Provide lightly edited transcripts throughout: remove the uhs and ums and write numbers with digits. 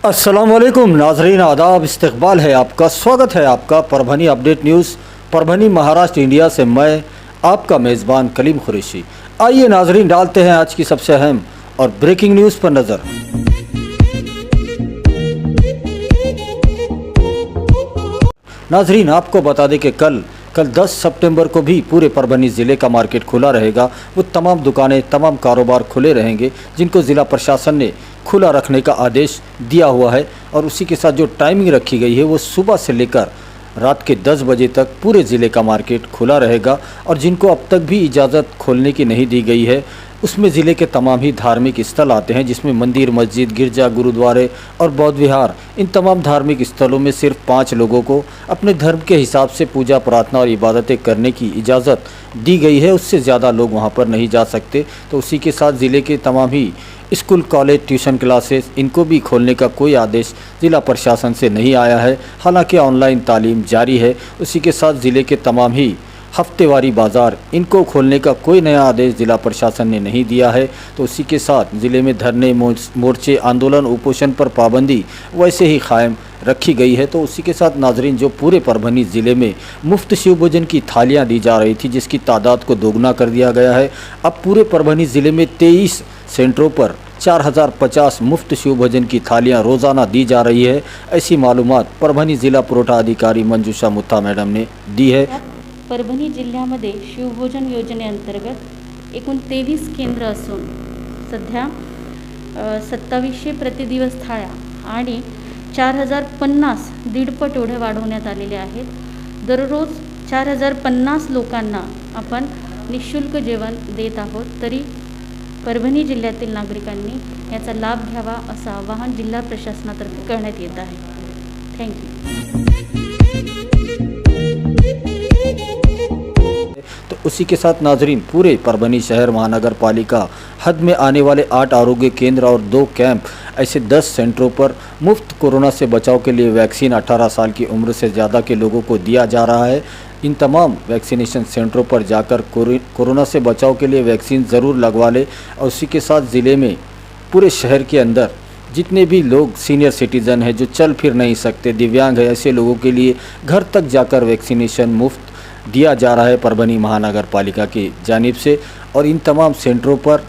अस्सलाम वालेकुम नाजरीन, आदाब, इस्तकबाल है आपका, स्वागत है आपका Parbhani update news Parbhani Maharashtra India से। मैं आपका मेज़बान कलीम कुरैशी। आइए नाजरीन, डालते हैं आज की सबसे अहम और ब्रेकिंग न्यूज़ पर नज़र। नाजरीन, आपको बता दें कि कल 10 सितंबर को भी पूरे परभनी ज़िले का मार्केट खुला रहेगा। वो तमाम दुकानें, तमाम कारोबार खुले रहेंगे जिनको ज़िला प्रशासन ने खुला रखने का आदेश दिया हुआ है। और उसी के साथ जो टाइमिंग रखी गई है वो सुबह से लेकर रात के 10 बजे तक पूरे ज़िले का मार्केट खुला रहेगा। और जिनको अब तक भी इजाज़त खोलने की नहीं दी गई है उसमें ज़िले के तमाम ही धार्मिक स्थल आते हैं, जिसमें मंदिर, मस्जिद, गिरजा, गुरुद्वारे और बौद्ध विहार। इन तमाम धार्मिक स्थलों में सिर्फ 5 लोगों को अपने धर्म के हिसाब से पूजा, प्रार्थना और इबादतें करने की इजाज़त दी गई है। उससे ज़्यादा लोग वहां पर नहीं जा सकते। तो उसी के साथ ज़िले के तमाम ही स्कूल, कॉलेज, ट्यूशन क्लासेस, इनको भी खोलने का कोई आदेश ज़िला प्रशासन से नहीं आया है। हालांकि ऑनलाइन तालीम जारी है। उसी के साथ ज़िले के तमाम ही हफ्तेवारी बाज़ार, इनको खोलने का कोई नया आदेश ज़िला प्रशासन ने नहीं दिया है। तो उसी के साथ ज़िले में धरने, मोर्चे, आंदोलन, उपोषण पर पाबंदी वैसे ही कायम रखी गई है। तो उसी के साथ नाजरीन, जो पूरे परभनी ज़िले में मुफ्त शिव भोजन की थालियां दी जा रही थी, जिसकी तादाद को दोगुना कर दिया गया है। अब पूरे परभनी ज़िले में 23 सेंटरों पर 4050 मुफ्त शिव भोजन की थालियां रोज़ाना दी जा रही है। ऐसी मालूमात परभनी ज़िला पुरवठा अधिकारी मंजूषा मुत्ता मैडम ने दी है। परभणी जिल्ह्यामध्ये शिवभोजन योजनेअंतर्गत एकूण 23 केंद्र असून सध्या 2700 प्रतिदिवस थाळ्या आणि 4050 दीडपट एवढे वाढवण्यात आलेले आहेत। दररोज 4050 लोकांना आपण निःशुल्क जेवण देत आहोत। तरी परभणी जिल्ह्यातील नागरिकांनी याचा लाभ घ्यावा असं आवाहन जिल्हा प्रशासनातर्फे करण्यात येत आहे। थँक्यू। तो उसी के साथ नाजरीन, पूरे परभनी शहर महानगर पालिका हद में आने वाले 8 आरोग्य केंद्र और 2 कैंप, ऐसे 10 सेंटरों पर मुफ्त कोरोना से बचाव के लिए वैक्सीन 18 साल की उम्र से ज़्यादा के लोगों को दिया जा रहा है। इन तमाम वैक्सीनेशन सेंटरों पर जाकर कोरोना से बचाव के लिए वैक्सीन ज़रूर लगवा ले। और उसी के साथ ज़िले में पूरे शहर के अंदर जितने भी लोग सीनियर सिटीज़न हैं, जो चल फिर नहीं सकते, दिव्यांग है, ऐसे लोगों के लिए घर तक जाकर वैक्सीनेशन मुफ्त दिया जा रहा है परभनी महानगर पालिका की जानिब से। और इन तमाम सेंटरों पर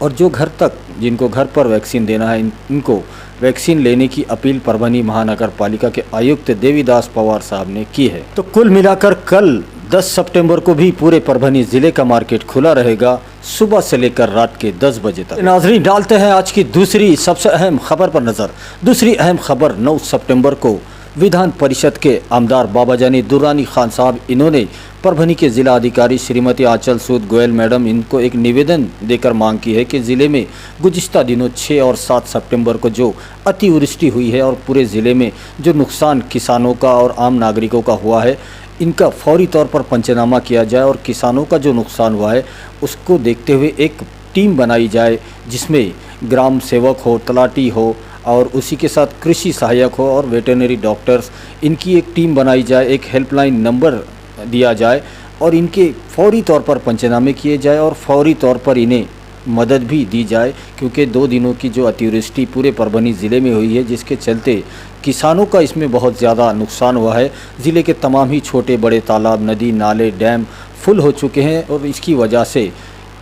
और जो घर तक, जिनको घर पर वैक्सीन देना है, इनको वैक्सीन लेने की अपील परभनी महानगर पालिका के आयुक्त देवीदास पवार साहब ने की है। तो कुल मिलाकर कल 10 सितंबर को भी पूरे परभनी ज़िले का मार्केट खुला रहेगा सुबह से लेकर रात के 10 बजे तक। नाजरीन, डालते हैं आज की दूसरी सबसे अहम खबर पर नज़र। दूसरी अहम खबर 9 सितंबर को विधान परिषद के आमदार बाबाजानी दुर्रानी खान साहब, इन्होंने परभनी के ज़िला अधिकारी श्रीमती आंचल सूद गोयल मैडम, इनको एक निवेदन देकर मांग की है कि ज़िले में गुज़िश्ता दिनों 6 और 7 सितंबर को जो अतिवृष्टि हुई है और पूरे ज़िले में जो नुकसान किसानों का और आम नागरिकों का हुआ है, इनका फौरी तौर पर पंचनामा किया जाए। और किसानों का जो नुकसान हुआ है उसको देखते हुए एक टीम बनाई जाए, जिसमें ग्राम सेवक हो, तलाटी हो और उसी के साथ कृषि सहायक हो और वेटरनरी डॉक्टर्स, इनकी एक टीम बनाई जाए। एक हेल्पलाइन नंबर दिया जाए और इनके फौरी तौर पर पंचनामे किए जाए और फौरी तौर पर इन्हें मदद भी दी जाए। क्योंकि 2 दिनों की जो अतिवृष्टि पूरे परभनी ज़िले में हुई है, जिसके चलते किसानों का इसमें बहुत ज़्यादा नुकसान हुआ है। ज़िले के तमाम ही छोटे बड़े तालाब, नदी, नाले, डैम फुल हो चुके हैं और इसकी वजह से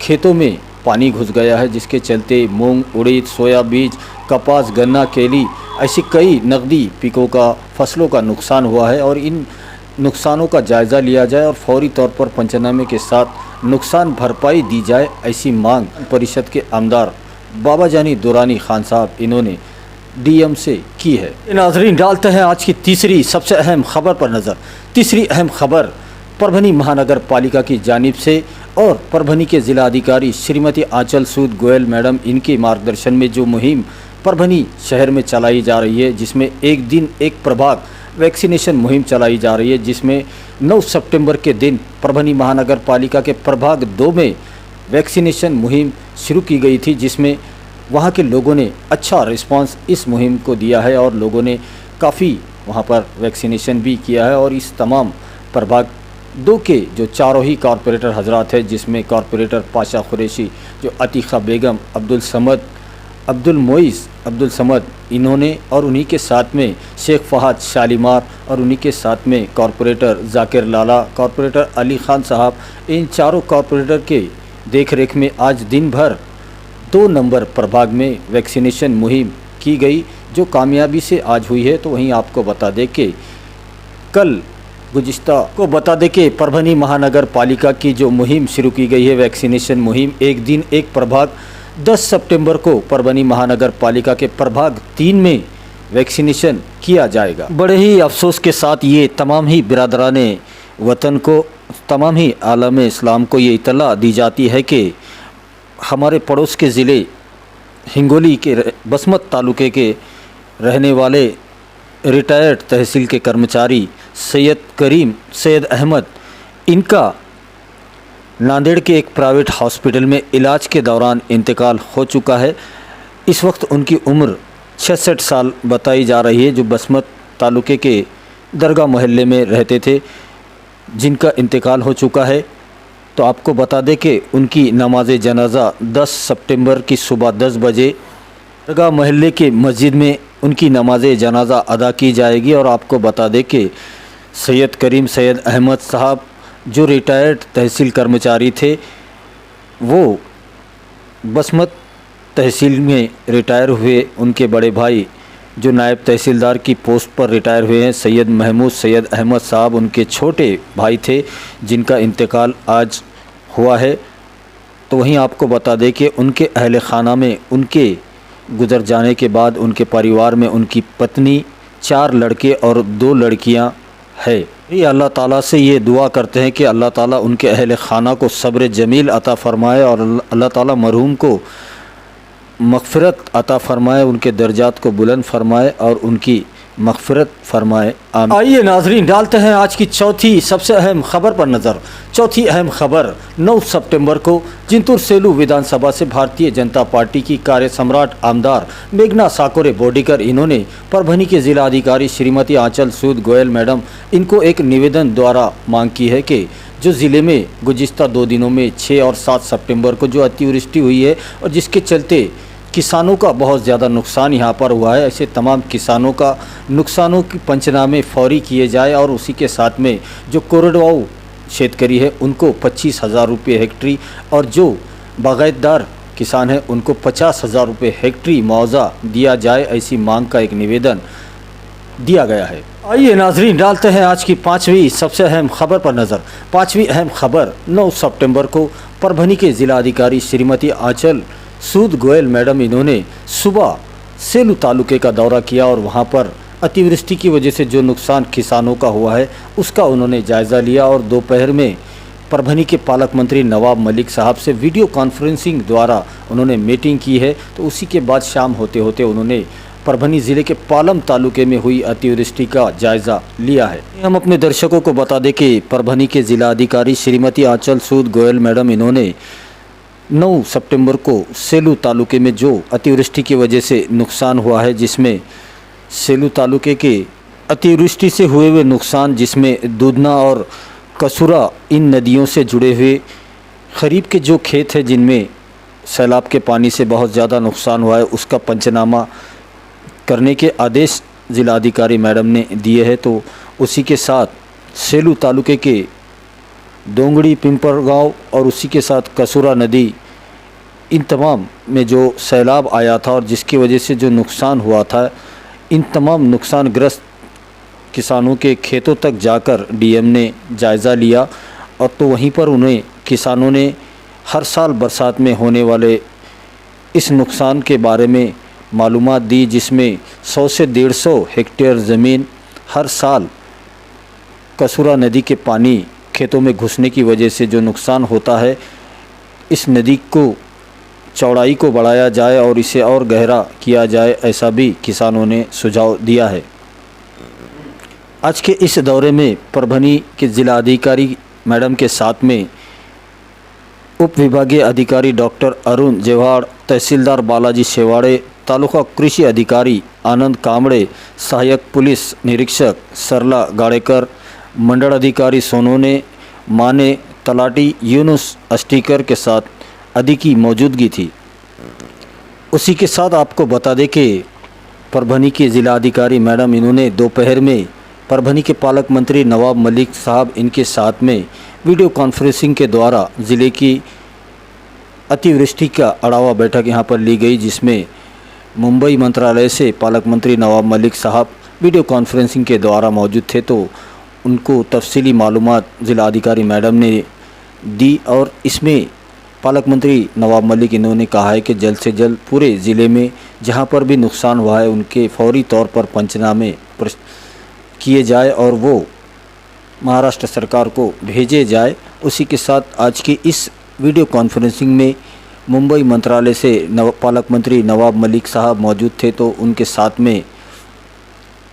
खेतों में पानी घुस गया है, जिसके चलते मूंग, उड़द, सोया बीज, कपास, गन्ना, केली, ऐसी कई नकदी पिकों का, फसलों का नुकसान हुआ है। और इन नुकसानों का जायज़ा लिया जाए और फौरी तौर पर पंचनामे के साथ नुकसान भरपाई दी जाए, ऐसी मांग परिषद के आमदार बाबाजानी दुर्रानी खान साहब, इन्होंने डीएम से की है। नाजरीन, डालते हैं आज की तीसरी सबसे अहम खबर पर नज़र। तीसरी अहम खबर परभनी महानगर पालिका की जानिब से और परभनी के ज़िला अधिकारी श्रीमती आंचल सूद गोयल मैडम, इनके मार्गदर्शन में जो मुहिम परभनी शहर में चलाई जा रही है, जिसमें एक दिन एक प्रभाग वैक्सीनेशन मुहिम चलाई जा रही है, जिसमें 9 सितंबर के दिन परभनी महानगर पालिका के प्रभाग 2 में वैक्सीनेशन मुहिम शुरू की गई थी, जिसमें वहाँ के लोगों ने अच्छा रिस्पांस इस मुहिम को दिया है और लोगों ने काफ़ी वहाँ पर वैक्सीनेशन भी किया है। और इस तमाम प्रभाग 2 के जो चारों ही कॉरपोरेटर हजरात हैं, जिसमें कॉरपोरेटर पाशा कुरैशी, जो अतीक़ा बेगम, अब्दुल समद अब्दुल मोइस अब्दुल समद इन्होंने और उन्हीं के साथ में शेख फहद शालीमार और उन्हीं के साथ में कॉरपोरेटर जाकिर लाला, कॉरपोरेटर अली खान साहब, इन चारों कॉरपोरेटर के देख रेख में आज दिन भर 2 नंबर प्रभाग में वैक्सीनेशन मुहिम की गई, जो कामयाबी से आज हुई है। तो वहीं आपको बता दें कि कल गुज़िश्ता को बता दें कि परभनी महानगर पालिका की जो मुहिम शुरू की गई है, वैक्सीनेशन मुहिम, एक दिन एक प्रभाग, 10 सितंबर को परभनी महानगर पालिका के प्रभाग 3 में वैक्सीनेशन किया जाएगा। बड़े ही अफसोस के साथ ये तमाम ही बिरादराने वतन को, तमाम ही आलम इस्लाम को ये इतला दी जाती है कि हमारे पड़ोस के ज़िले हिंगोली के बसमत तालुके के रहने वाले रिटायर्ड तहसील के कर्मचारी सैयद अहमद, इनका नांदेड़ के एक प्राइवेट हॉस्पिटल में इलाज के दौरान इंतकाल हो चुका है। इस वक्त उनकी उम्र 66 साल बताई जा रही है, जो बसमत तालुके के दरगाह मोहल्ले में रहते थे, जिनका इंतकाल हो चुका है। तो आपको बता दें कि उनकी नमाज जनाजा 10 सितंबर की सुबह 10 बजे दरगाह मोहल्ले के मस्जिद में उनकी नमाज जनाजा अदा की जाएगी। और आपको बता दें कि सैयद अहमद साहब जो रिटायर्ड तहसील कर्मचारी थे, वो बसमत तहसील में रिटायर हुए। उनके बड़े भाई जो नायब तहसीलदार की पोस्ट पर रिटायर हुए हैं, सैयद अहमद साहब, उनके छोटे भाई थे, जिनका इंतकाल आज हुआ है। तो वहीं आपको बता दें कि उनके अहल खाना में उनके गुज़र जाने के बाद उनके परिवार में उनकी पत्नी, 4 लड़के और 2 लड़कियां है। ये अल्लाह ताला से ये दुआ करते हैं कि अल्लाह ताला उनके अहल खाना को सब्र जमील अता फ़रमाए और अल्लाह ताला मरहूम को मग़फ़िरत अता फ़रमाए, उनके दर्जात को बुलंद फ़रमाए और उनकी मग़फ़िरत फ़रमाए। आइए नाज़रीन, डालते हैं आज की चौथी सबसे अहम ख़बर पर नज़र। चौथी अहम ख़बर 9 सितंबर को जिंतूर सेलू विधानसभा से भारतीय जनता पार्टी की कार्य सम्राट आमदार मेघना साकोरे बोडीकर, इन्होंने परभनी के ज़िला अधिकारी श्रीमती आंचल सूद गोयल मैडम, इनको एक निवेदन द्वारा मांग की है कि जो ज़िले में गुज़िश्ता 2 दिनों में 6 और 7 सितंबर को जो अतिवृष्टि हुई है और जिसके चलते किसानों का बहुत ज़्यादा नुकसान यहाँ पर हुआ है, ऐसे तमाम किसानों का नुकसानों की पंचनामे फौरी किए जाए और उसी के साथ में जो कोरडवाऊ शेतकरी है उनको 25,000 रुपये हेक्टरी और जो बागायतदार किसान है उनको 50,000 रुपये हेक्टरी मुआवजा दिया जाए, ऐसी मांग का एक निवेदन दिया गया है। आइए नाजरीन, डालते हैं आज की 5वीं सबसे अहम खबर पर नज़र। 5वीं अहम खबर 9 सितंबर को परभनी के ज़िला अधिकारी श्रीमती आंचल सूद गोयल मैडम, इन्होंने सुबह सेलू तालुके का दौरा किया और वहां पर अतिवृष्टि की वजह से जो नुकसान किसानों का हुआ है उसका उन्होंने जायज़ा लिया और दोपहर में परभनी के पालक मंत्री नवाब मलिक साहब से वीडियो कॉन्फ्रेंसिंग द्वारा उन्होंने मीटिंग की है। तो उसी के बाद शाम होते होते उन्होंने परभनी ज़िले के पालम तालुके में हुई अतिवृष्टि का जायज़ा लिया है। हम अपने दर्शकों को बता दें कि परभनी के ज़िला अधिकारी श्रीमती आंचल सूद गोयल मैडम, इन्होंने 9 सितंबर को सेलू तालुके में जो अतिवृष्टि की वजह से नुकसान हुआ है, जिसमें सेलू तालुके के अतिवृष्टि से हुए हुए नुकसान, जिसमें दूधना और कसूरा इन नदियों से जुड़े हुए खरीफ के जो खेत हैं जिनमें सैलाब के पानी से बहुत ज़्यादा नुकसान हुआ है, उसका पंचनामा करने के आदेश ज़िलाधिकारी मैडम ने दिए हैं। तो उसी के साथ सेलू तालुके के दोंगड़ी, पिंपर गांव और उसी के साथ कसूरा नदी, इन तमाम में जो सैलाब आया था और जिसकी वजह से जो नुकसान हुआ था, इन तमाम नुकसानग्रस्त किसानों के खेतों तक जाकर डीएम ने जायज़ा लिया और तो वहीं पर उन्हें किसानों ने हर साल बरसात में होने वाले इस नुकसान के बारे में मालूमात दी, जिसमें 100 से 150 हेक्टेयर ज़मीन हर साल कसूरा नदी के पानी खेतों में घुसने की वजह से जो नुकसान होता है, इस नदी को चौड़ाई को बढ़ाया जाए और इसे और गहरा किया जाए, ऐसा भी किसानों ने सुझाव दिया है। आज के इस दौरे में परभनी के ज़िला अधिकारी मैडम के साथ में उप विभागीय अधिकारी डॉक्टर अरुण जेवाड़, तहसीलदार बालाजी शेवाड़े, तालुका कृषि अधिकारी आनंद कामड़े, सहायक पुलिस निरीक्षक सरला गाड़ेकर, मंडल अधिकारी सोनोने माने, तलाटी यूनुस अस्टीकर के साथ अधिक की मौजूदगी थी। उसी के साथ आपको बता दें कि परभनी के ज़िलाधिकारी मैडम इन्होंने दोपहर में परभनी के पालक मंत्री नवाब मलिक साहब इनके साथ में वीडियो कॉन्फ्रेंसिंग के द्वारा ज़िले की अतिवृष्टि का अड़ावा बैठक यहां पर ली गई, जिसमें मुंबई मंत्रालय से पालक मंत्री नवाब मलिक साहब वीडियो कॉन्फ्रेंसिंग के द्वारा मौजूद थे। तो उनको तफसीली मालूमात ज़िलाधिकारी मैडम ने दी और इसमें पालक मंत्री नवाब मलिक इन्होंने कहा है कि जल्द से जल्द पूरे ज़िले में जहां पर भी नुकसान हुआ है उनके फौरी तौर पर पंचनामे किए जाए और वो महाराष्ट्र सरकार को भेजे जाए। उसी के साथ आज की इस वीडियो कॉन्फ्रेंसिंग में मुंबई मंत्रालय से पालक मंत्री नवाब मलिक साहब मौजूद थे। तो उनके साथ में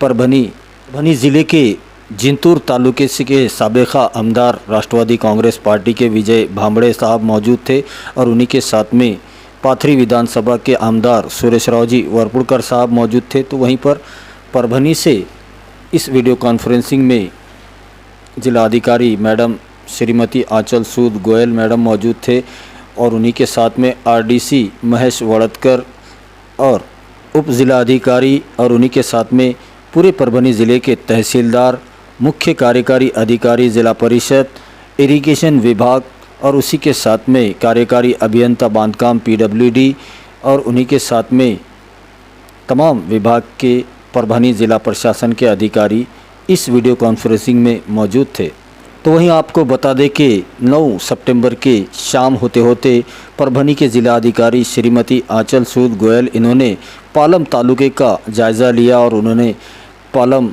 परभनी ज़िले के जिंतूर तालुके से के साबिका आमदार राष्ट्रवादी कांग्रेस पार्टी के विजय भांबड़े साहब मौजूद थे और उन्हीं के साथ में पाथरी विधानसभा के आमदार सुरेशराव जी वरपुड़कर साहब मौजूद थे। तो वहीं पर परभनी से इस वीडियो कॉन्फ्रेंसिंग में जिलाधिकारी मैडम श्रीमती आंचल सूद गोयल मैडम मौजूद थे और उन्हीं के साथ में आरडीसी महेश वड़तकर और उप ज़िलाधिकारी और उन्हीं के साथ में पूरे परभनी ज़िले के तहसीलदार, मुख्य कार्यकारी अधिकारी ज़िला परिषद, इरिगेशन विभाग और उसी के साथ में कार्यकारी अभियंता बांधकाम पीडब्ल्यूडी और उन्हीं के साथ में तमाम विभाग के परभनी ज़िला प्रशासन के अधिकारी इस वीडियो कॉन्फ्रेंसिंग में मौजूद थे। तो वहीं आपको बता दें कि 9 सितंबर के शाम होते होते परभनी के ज़िलाधिकारी श्रीमती आंचल सूद गोयल इन्होंने पालम तालुके का जायज़ा लिया और उन्होंने पालम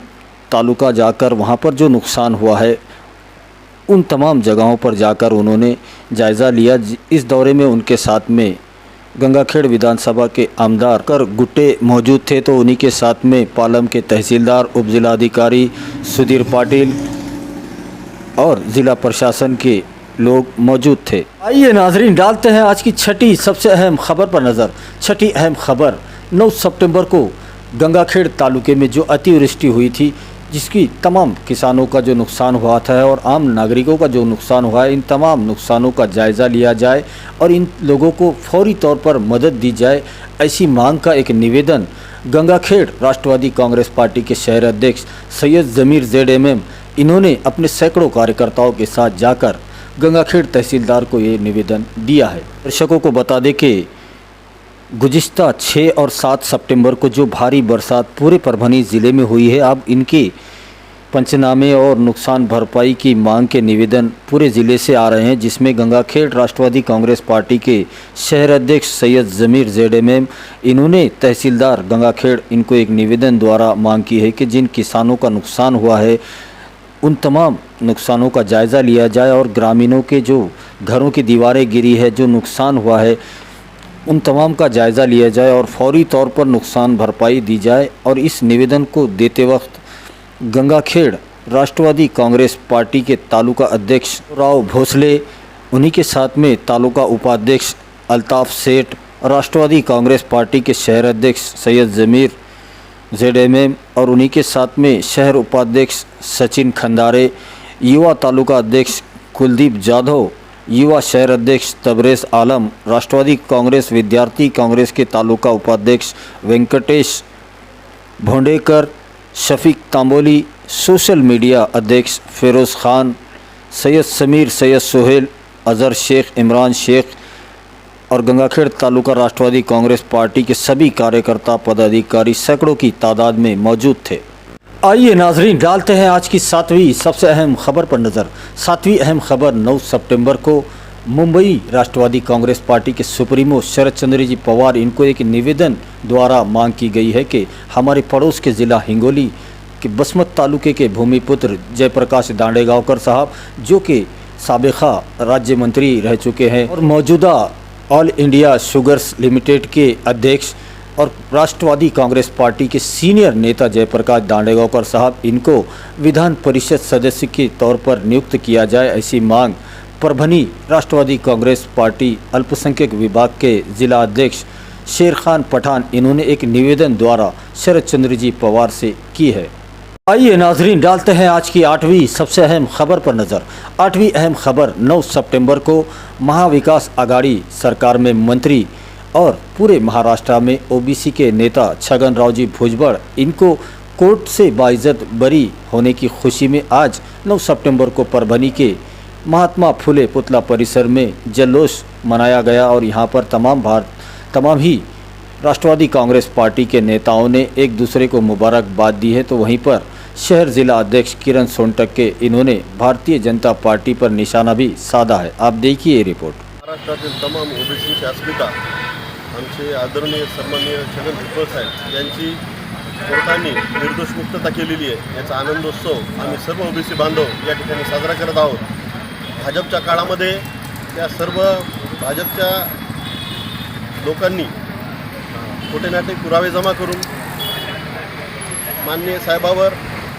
तालुका जाकर वहां पर जो नुकसान हुआ है उन तमाम जगहों पर जाकर उन्होंने जायज़ा लिया। इस दौरे में उनके साथ में गंगाखेड़ विधानसभा के आमदार कर गुट्टे मौजूद थे। तो उन्हीं के साथ में पालम के तहसीलदार, उप ज़िलाधिकारी सुधीर पाटिल और ज़िला प्रशासन के लोग मौजूद थे। आइए नाजरीन, डालते हैं आज की छठी सबसे अहम खबर पर नज़र। छठी अहम खबर 9 सितंबर को गंगाखेड़ तालुके में जो अतिवृष्टि हुई थी, जिसकी तमाम किसानों का जो नुकसान हुआ था और आम नागरिकों का जो नुकसान हुआ है, इन तमाम नुकसानों का जायज़ा लिया जाए और इन लोगों को फौरी तौर पर मदद दी जाए, ऐसी मांग का एक निवेदन गंगाखेड़ राष्ट्रवादी कांग्रेस पार्टी के शहर अध्यक्ष सैयद ज़मीर ZMM इन्होंने अपने सैकड़ों कार्यकर्ताओं के साथ जाकर गंगाखेड़ तहसीलदार को ये निवेदन दिया है। दर्शकों को बता दें कि गुज़िश्ता 6 और 7 सितंबर को जो भारी बरसात पूरे परभनी ज़िले में हुई है, अब इनके पंचनामे और नुकसान भरपाई की मांग के निवेदन पूरे ज़िले से आ रहे हैं, जिसमें गंगाखेड़ राष्ट्रवादी कांग्रेस पार्टी के शहर अध्यक्ष सैयद ज़मीर ZMM इन्होंने तहसीलदार गंगाखेड़ इनको एक निवेदन द्वारा मांग की है कि जिन किसानों का नुकसान हुआ है उन तमाम नुकसानों का जायज़ा लिया जाए और ग्रामीणों के जो घरों की दीवारें गिरी है, जो नुकसान हुआ है, उन तमाम का जायज़ा लिया जाए और फौरी तौर पर नुकसान भरपाई दी जाए। और इस निवेदन को देते वक्त गंगाखेड़ राष्ट्रवादी कांग्रेस पार्टी के तालुका अध्यक्ष राव भोसले, उन्हीं के साथ में तालुका उपाध्यक्ष अल्ताफ़ सेठ, राष्ट्रवादी कांग्रेस पार्टी के शहर अध्यक्ष सैयद ज़मीर ZMM और उन्हीं के साथ में शहर उपाध्यक्ष सचिन खंदारे, युवा तालुका अध्यक्ष कुलदीप जाधव, युवा शहर अध्यक्ष तबरेज़ आलम, राष्ट्रवादी कांग्रेस विद्यार्थी कांग्रेस के तालुका उपाध्यक्ष वेंकटेश भोंडेकर, शफीक तांबोली, सोशल मीडिया अध्यक्ष फिरोज़ खान, सैयद समीर, सैयद सोहेल, अज़हर शेख, इमरान शेख और गंगाखेड़ तालुका राष्ट्रवादी कांग्रेस पार्टी के सभी कार्यकर्ता पदाधिकारी सैकड़ों की तादाद में मौजूद थे। आइए नाजरीन, डालते हैं आज की 7वीं सबसे अहम खबर पर नज़र। 7वीं अहम खबर 9 सितंबर को मुंबई राष्ट्रवादी कांग्रेस पार्टी के सुप्रीमो शरद चंद्र जी पवार इनको एक निवेदन द्वारा मांग की गई है कि हमारे पड़ोस के ज़िला हिंगोली के बसमत तालुके के भूमिपुत्र जयप्रकाश दांडेगांवकर साहब, जो कि साबिका राज्य मंत्री रह चुके हैं और मौजूदा ऑल इंडिया शुगर्स लिमिटेड के अध्यक्ष और राष्ट्रवादी कांग्रेस पार्टी के सीनियर नेता जयप्रकाश दांडेगांवकर साहब, इनको विधान परिषद सदस्य के तौर पर नियुक्त किया जाए, ऐसी मांग परभनी राष्ट्रवादी कांग्रेस पार्टी अल्पसंख्यक विभाग के जिला अध्यक्ष शेर खान पठान इन्होंने एक निवेदन द्वारा शरद चंद्र जी पवार से की है। आइए नाजरीन, डालते हैं आज की 8वीं सबसे अहम खबर पर नज़र। 8वीं अहम खबर 9 सितंबर को महाविकास आघाड़ी सरकार में मंत्री और पूरे महाराष्ट्र में ओबीसी के नेता छगन रावजी भुजबड़ इनको कोर्ट से बाइज्जत बरी होने की खुशी में आज 9 सितंबर को परभनी के महात्मा फुले पुतला परिसर में जल्लोष मनाया गया और यहाँ पर तमाम ही राष्ट्रवादी कांग्रेस पार्टी के नेताओं ने एक दूसरे को मुबारकबाद दी है। तो वहीं पर शहर जिला अध्यक्ष किरण सोनटक के इन्होंने भारतीय जनता पार्टी पर निशाना भी साधा है। आप देखिए ये रिपोर्ट। महाराष्ट्रातील तमाम ओबीसींची अस्मिता आमचे आदरणीय सन्माननीय छगन भुजबळ साहेब यांची कोर्टाने निर्दोष मुक्तता केलेली आहे, याचा आनंदोत्सव आम्ही सर्व ओबीसी बांधव या ठिकाणी साजरा करत आहोत। भाजपच्या काळामध्ये त्या सर्व भाजपच्या लोकांनी खोटे नाटे पुरावे जमा करून माननीय साहेबावर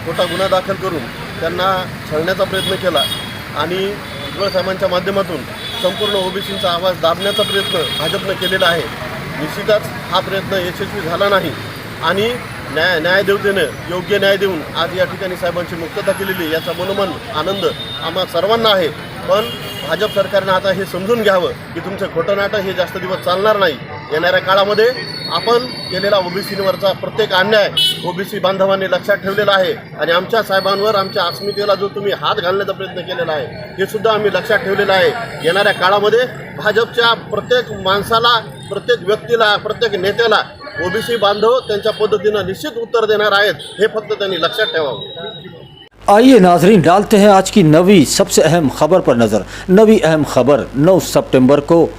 खोटा गुन्हा दाखल करून त्यांना छळण्याचा प्रयत्न केला आणि भुजबळ साहेबांच्या माध्यमातून संपूर्ण ओबीसींचा आवाज दाबण्याचा प्रयत्न भाजपनं केलेला आहे। निश्चितच हा प्रयत्न यशस्वी झाला नाही आणि न्यायदेवतेनं योग्य न्याय देऊन आज या ठिकाणी साहेबांची मुक्तता केलेली, याचा मनोमन आनंद आम्हा सर्वांना आहे। पण भाजप सरकारनं आता हे समजून घ्यावं की तुमचं खोटं नाटक हे जास्त दिवस चालणार नाही। येणाऱ्या काळामध्ये आपण केलेला ओबीसीवरचा प्रत्येक अन्याय ओबीसी बांधवांनी लक्षात ठेवलेला आहे आणि आमच्या साहेबांवर आमच्या अस्मितेला जो तुम्ही हात घालण्याचा प्रयत्न केलेला आहे हे सुद्धा आम्ही लक्षात ठेवलेलं आहे। येणाऱ्या काळामध्ये भाजपच्या प्रत्येक माणसाला, प्रत्येक व्यक्तीला, प्रत्येक नेत्याला ओबीसी बांधव त्यांच्या पद्धतीनं निश्चित उत्तर देणार आहेत, हे फक्त त्यांनी लक्षात ठेवावं। आइए नाजरीन, डालते हैं आज की नवी सबसे अहम खबर पर नज़र। नवी अहम खबर 9 सितंबर को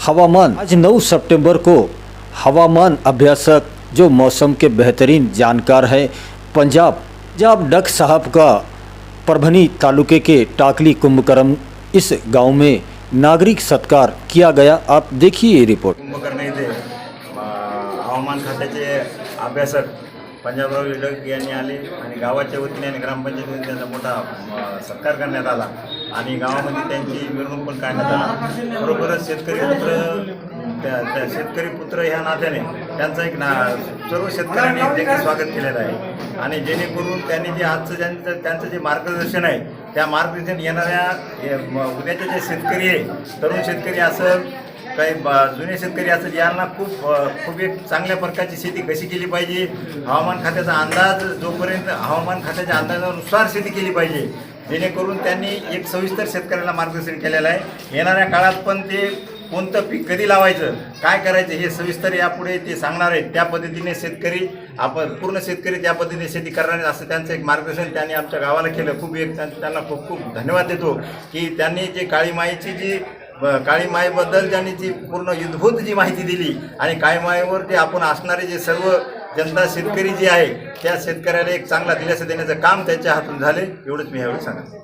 हवामान। आज 9 सितंबर को हवामान अभ्यासक जो मौसम के बेहतरीन जानकार है पंजाब डक साहब का परभनी तालुके के टाकली कुंभकर्म इस गांव में नागरिक सत्कार किया गया। आप देखिए ये रिपोर्ट। कुंभकर्ण येथे हवामान खात्याचे अभ्यासक पंजाबराव डक यांनी आले आणि गावाच्या वतीने आणि ग्रामपंचायतीने त्यांचा मोठा सत्कार करण्यात आला आणि गावामध्ये त्यांची मिरवणूक पण काढण्यात आली। बरोबरच शेतकरी पुत्र ह्या नात्याने त्यांचा एक सर्व शेतकऱ्यांनी त्यांचे स्वागत केलेलं आहे आणि जेणेकरून त्यांनी जे आजचं त्यांचं जे मार्गदर्शन आहे त्या मार्गदर्शन येणाऱ्या उद्याचे जे शेतकरी आहे, तरुण शेतकरी असेल, काही जुने शेतकरी असेल, यांना खूप एक चांगल्या प्रकारची शेती कशी केली पाहिजे, हवामान खात्याचा अंदाज जोपर्यंत हवामान खात्याच्या अंदाजानुसार शेती केली पाहिजे, जेणेकरून त्यांनी एक सविस्तर शेतकऱ्याला मार्गदर्शन केलेलं आहे। येणाऱ्या काळात पण ते कोणतं पीक कधी लावायचं, काय करायचं हे सविस्तर यापुढे ते सांगणार आहेत। त्या पद्धतीने शेतकरी पूर्ण शेतकरी त्या पद्धतीने शेती करणार आहेत असं त्यांचं एक मार्गदर्शन त्यांनी आमच्या गावाला केलं। त्यांना खूप धन्यवाद देतो की त्यांनी जे काळी माईबद्दल त्यांनी जी पूर्ण युद्धभूत जी माहिती दिली आणि काळी माईवर ते आपण असणारे जे सर्व जनता शेतकरी जे आहे त्या शेतकऱ्याला एक चांगला दिलासा देण्याचं काम त्यांच्या हातून झाले, एवढंच मी यावेळी सांगतो।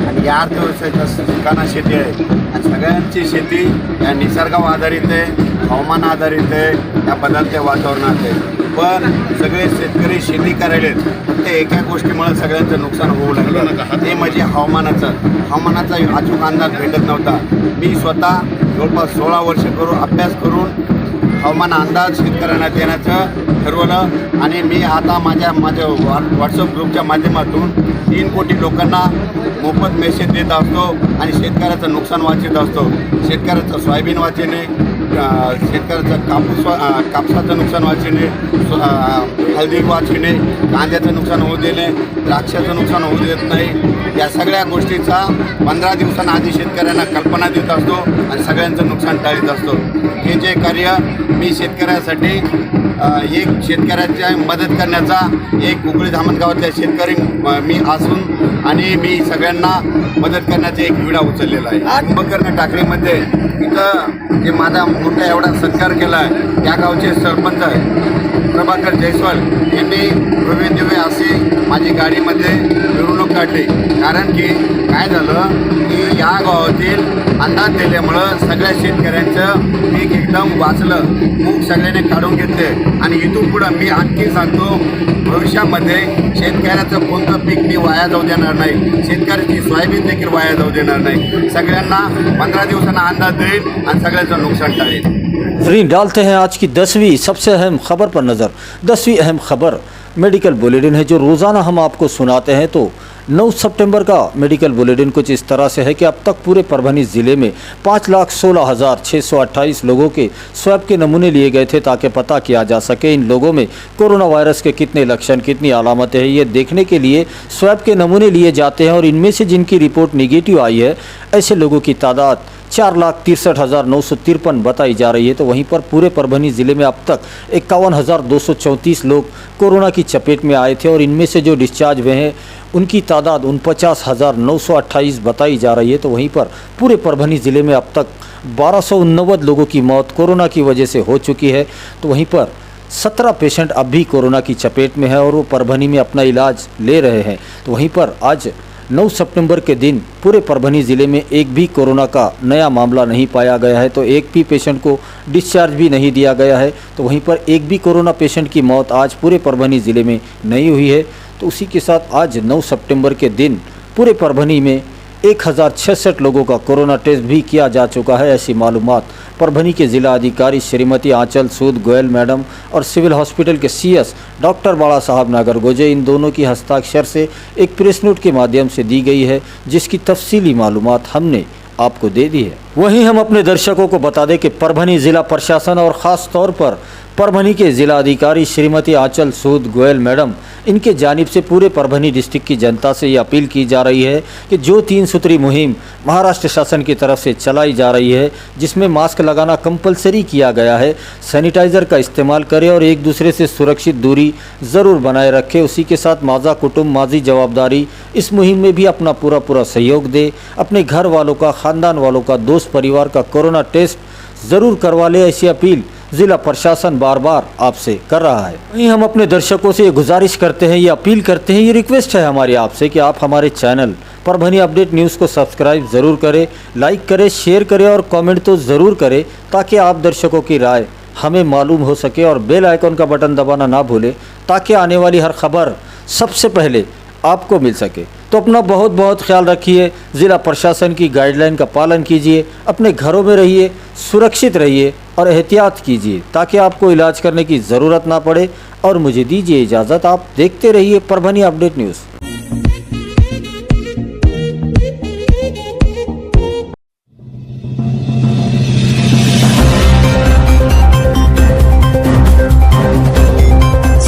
आणि या अर्थव्यवस्थेचा ठिकाणा शेती आहे आणि सगळ्यांची शेती या निसर्गावर आधारित आहे, हवामान आधारित आहे, या बदलत्या वातावरणात आहे। पण सगळे शेतकरी शेती करायलेत, फक्त एका गोष्टीमुळे सगळ्यांचं नुकसान होऊ लागलं, ते म्हणजे हवामानाचा अचूक अंदाज भेटत नव्हता। मी स्वतः जवळपास 16 वर्ष अभ्यास करून हवामान अंदाज शेतकऱ्यांना देण्याचं ठरवलं आणि मी आता माझ्या व्हॉट्सअप ग्रुपच्या माध्यमातून 3 कोटी लोकांना मोफत मेसेज देत असतो आणि शेतकऱ्याचं नुकसान वाचत असतो। शेतकऱ्याचं सोयाबीन वाचणे, शेतकऱ्याचं कापसाचं नुकसान वाचणे, हळदी वाचणे, कांद्याचं नुकसान होऊ देणे, द्राक्षाचं नुकसान होऊ देत नाही, या सगळ्या गोष्टीचा 15 दिवसांआधी शेतकऱ्यांना कल्पना देत असतो आणि सगळ्यांचं नुकसान टाळीत असतो। हे जे कार्य मी शेतकऱ्यासाठी एक शेतकऱ्याच्या मदत करण्याचा एक उगळी धामणगावातल्या शेतकरी मी असून आणि मी सगळ्यांना मदत करण्याचा एक विडा उचललेला आहे। कुंभकर्ण टाकळीमध्ये इथं जे माझा मोठा एवढा सत्कार केला आहे त्या गावचे सरपंच प्रभाकर जयस्वाल यांनी भव्यदिव्य अशी माझी गाडीमध्ये मिरवणूक काढली। कारण की काय झालं की या गावातील अंदाज दिल्यामुळं सगळ्या शेतकऱ्यांचं पीक एकदम वाचलं, मूग सगळ्यांनी काढून घेतले आणि इथून पुढं मी आणखी सांगतो, भविष्यामध्ये शेतकऱ्याचं कोणतं पीक मी वाया जाऊ देणार नाही, शेतकऱ्याची सोयाबीन देखील वाया जाऊ देणार नाही, सगळ्यांना 15 दिवसांना अंदाज देईल आणि सगळ्यांचं नुकसान टाळेल। डालते हैं आज की 10वीं सबसे अहम खबर पर नज़र। 10वीं अहम खबर मेडिकल बुलेटिन है जो रोज़ाना हम आपको सुनाते हैं। तो 9 सितंबर का मेडिकल बुलेटिन कुछ इस तरह से है कि अब तक पूरे परभनी ज़िले में 5,16,628 लोगों के स्वैब के नमूने लिए गए थे ताकि पता किया जा सके इन लोगों में कोरोना वायरस के कितने लक्षण, कितनी अलामतें हैं। ये देखने के लिए स्वैब के नमूने लिए जाते हैं और इनमें से जिनकी रिपोर्ट नेगेटिव आई है ऐसे लोगों की तादाद 4,63,953 बताई जा रही है। तो वहीं पर पूरे परभनी ज़िले में अब तक 51,234 लोग कोरोना की चपेट में आए थे और इनमें से जो डिस्चार्ज हुए हैं उनकी तादाद 49,928 बताई जा रही है। तो वहीं पर पूरे परभनी ज़िले में अब तक 1289 लोगों की मौत कोरोना की वजह से हो चुकी है। तो वहीं पर 17 पेशेंट अब भी कोरोना की चपेट में है और वो परभनी में अपना इलाज ले रहे हैं। तो वहीं पर आज 9 सितंबर के दिन पूरे परभनी ज़िले में एक भी कोरोना का नया मामला नहीं पाया गया है। तो एक भी पेशेंट को डिस्चार्ज भी नहीं दिया गया है। तो वहीं पर एक भी कोरोना पेशेंट की मौत आज पूरे परभनी ज़िले में नहीं हुई है। तो उसी के साथ आज 9 सितंबर के दिन पूरे परभनी में 1066 लोगों का कोरोना टेस्ट भी किया जा चुका है। ऐसी मालूमात परभनी के जिला अधिकारी श्रीमती आंचल सूद गोयल मैडम और सिविल हॉस्पिटल के CS डॉक्टर बाला साहब नागरगोजे इन दोनों की हस्ताक्षर से एक प्रेस नोट के माध्यम से दी गई है, जिसकी तफसीली मालूमात हमने आपको दे दी है। वहीं हम अपने दर्शकों को बता दें कि परभनी जिला प्रशासन और ख़ास तौर पर परभनी के जिला अधिकारी श्रीमती आंचल सूद गोयल मैडम इनके जानिब से पूरे परभनी डिस्ट्रिक्ट की जनता से ये अपील की जा रही है कि जो 3 सूत्री मुहिम महाराष्ट्र शासन की तरफ से चलाई जा रही है, जिसमें मास्क लगाना कंपलसरी किया गया है, सैनिटाइज़र का इस्तेमाल करें और एक दूसरे से सुरक्षित दूरी ज़रूर बनाए रखें। उसी के साथ माज़ा कुटुंब माजी जवाबदारी इस मुहिम में भी अपना पूरा सहयोग दे। अपने घर वालों का, ख़ानदान वालों का, दोस्त परिवार का कोरोना टेस्ट ज़रूर करवा ले। ऐसी अपील जिला प्रशासन बार बार आपसे कर रहा है। वहीं हम अपने दर्शकों से ये गुजारिश करते हैं, ये अपील करते हैं, ये रिक्वेस्ट है हमारी आपसे कि आप हमारे चैनल परभनी अपडेट न्यूज़ को सब्सक्राइब ज़रूर करें, लाइक करें, शेयर करें और कमेंट तो ज़रूर करें ताकि आप दर्शकों की राय हमें मालूम हो सके और बेल आइकन का बटन दबाना ना भूलें ताकि आने वाली हर खबर सबसे पहले आपको मिल सके। तो अपना बहुत ख्याल रखिए, ज़िला प्रशासन की गाइडलाइन का पालन कीजिए, अपने घरों में रहिए, सुरक्षित रहिए और एहतियात कीजिए ताकि आपको इलाज करने की ज़रूरत ना पड़े। और मुझे दीजिए इजाज़त, आप देखते रहिए परभनी अपडेट न्यूज़।